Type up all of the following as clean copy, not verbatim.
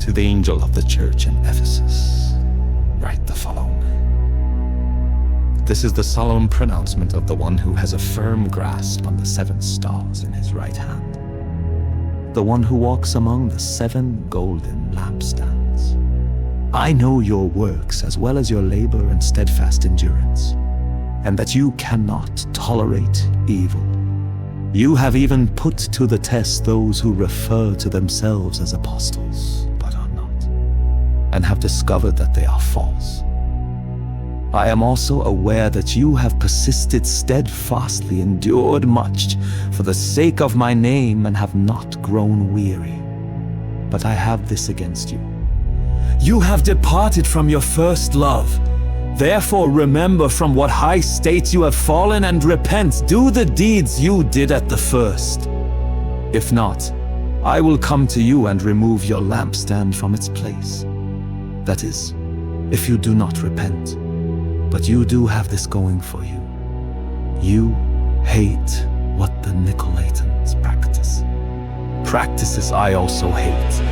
To the angel of the church in Ephesus, write the following. This is the solemn pronouncement of the one who has a firm grasp on the 7 stars in his right hand, the one who walks among the 7 golden lampstands. I know your works as well as your labor and steadfast endurance, and that you cannot tolerate evil. You have even put to the test those who refer to themselves as apostles, but are not, and have discovered that they are false. I am also aware that you have persisted steadfastly, endured much for the sake of my name, and have not grown weary. But I have this against you. You have departed from your first love. Therefore remember from what high state you have fallen, and repent. Do the deeds you did at the first. If not, I will come to you and remove your lampstand from its place. That is, if you do not repent. But you do have this going for you. You hate what the Nicolaitans practice. Practices I also hate.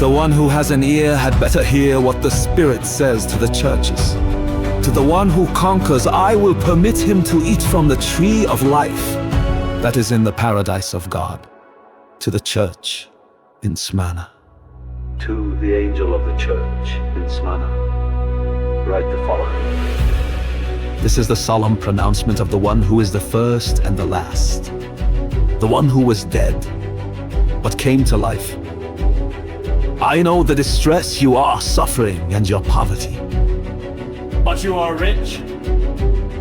The one who has an ear had better hear what the Spirit says to the churches. To the one who conquers, I will permit him to eat from the tree of life that is in the paradise of God. To the church in Smyrna. To the angel of the church in Smyrna, write the following. This is the solemn pronouncement of the one who is the first and the last, the one who was dead, but came to life. I know the distress you are suffering and your poverty. But you are rich.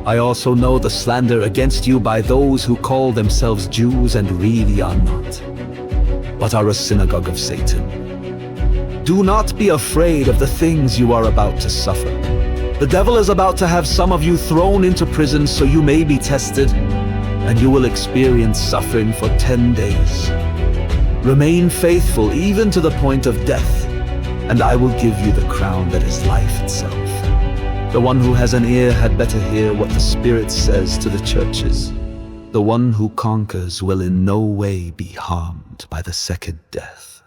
I also know the slander against you by those who call themselves Jews and really are not, but are a synagogue of Satan. Do not be afraid of the things you are about to suffer. The devil is about to have some of you thrown into prison so you may be tested, and you will experience suffering for 10 days. Remain faithful even to the point of death, and I will give you the crown that is life itself. The one who has an ear had better hear what the Spirit says to the churches. The one who conquers will in no way be harmed by the second death.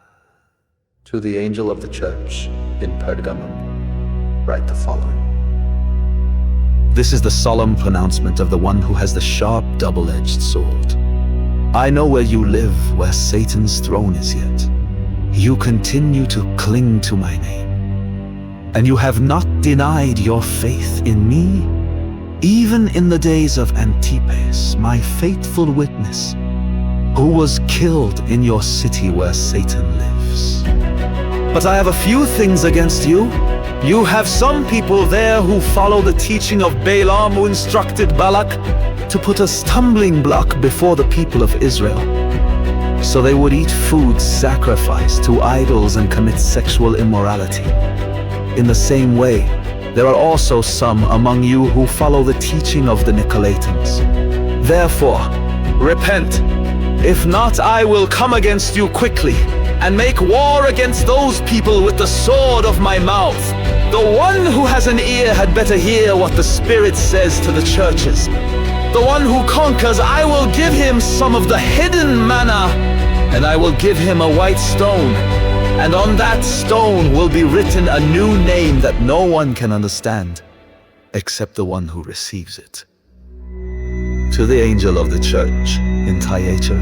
To the angel of the church in Pergamum, write the following. This is the solemn pronouncement of the one who has the sharp double-edged sword. I know where you live, where Satan's throne is yet. You continue to cling to my name, and you have not denied your faith in me, even in the days of Antipas, my faithful witness, who was killed in your city where Satan lives. But I have a few things against you. You have some people there who follow the teaching of Balaam, who instructed Balak to put a stumbling block before the people of Israel, so they would eat food sacrificed to idols and commit sexual immorality. In the same way, there are also some among you who follow the teaching of the Nicolaitans. Therefore, repent. If not, I will come against you quickly and make war against those people with the sword of my mouth. The one who has an ear had better hear what the Spirit says to the churches. The one who conquers, I will give him some of the hidden manna, and I will give him a white stone, and on that stone will be written a new name that no one can understand, except the one who receives it. To the angel of the church in Thyatira,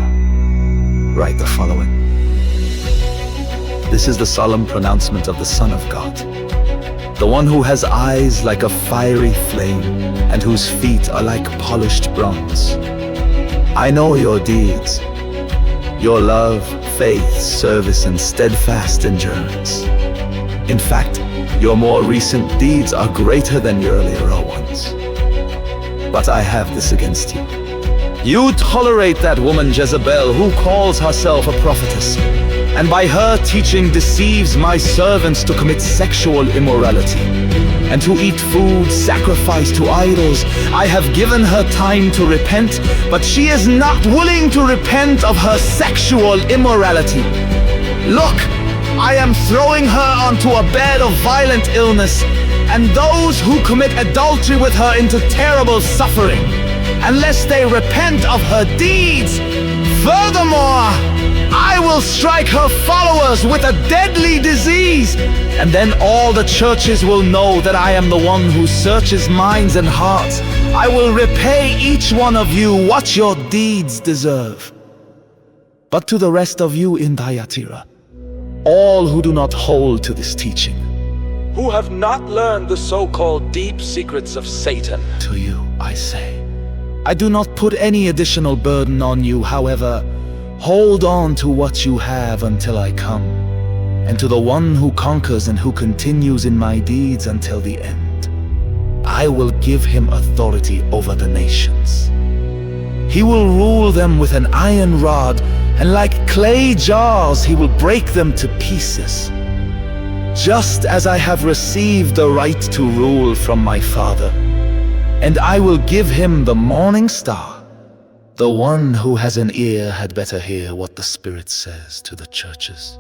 write the following. This is the solemn pronouncement of the Son of God, the one who has eyes like a fiery flame, and whose feet are like polished bronze. I know your deeds, your love, faith, service, and steadfast endurance. In fact, your more recent deeds are greater than your earlier ones. But I have this against you. You tolerate that woman Jezebel, who calls herself a prophetess, and by her teaching deceives my servants to commit sexual immorality and to eat food sacrificed to idols. I have given her time to repent, but she is not willing to repent of her sexual immorality. Look, I am throwing her onto a bed of violent illness, and those who commit adultery with her into terrible suffering, unless they repent of her deeds. Furthermore, I will strike her followers with a deadly disease, and then all the churches will know that I am the one who searches minds and hearts. I will repay each one of you what your deeds deserve. But to the rest of you in Thyatira, all who do not hold to this teaching, who have not learned the so-called deep secrets of Satan, to you I say, I do not put any additional burden on you. However, hold on to what you have until I come. And to the one who conquers and who continues in my deeds until the end, I will give him authority over the nations. He will rule them with an iron rod, and like clay jars he will break them to pieces. Just as I have received the right to rule from my Father, and I will give him the morning star. The one who has an ear had better hear what the Spirit says to the churches.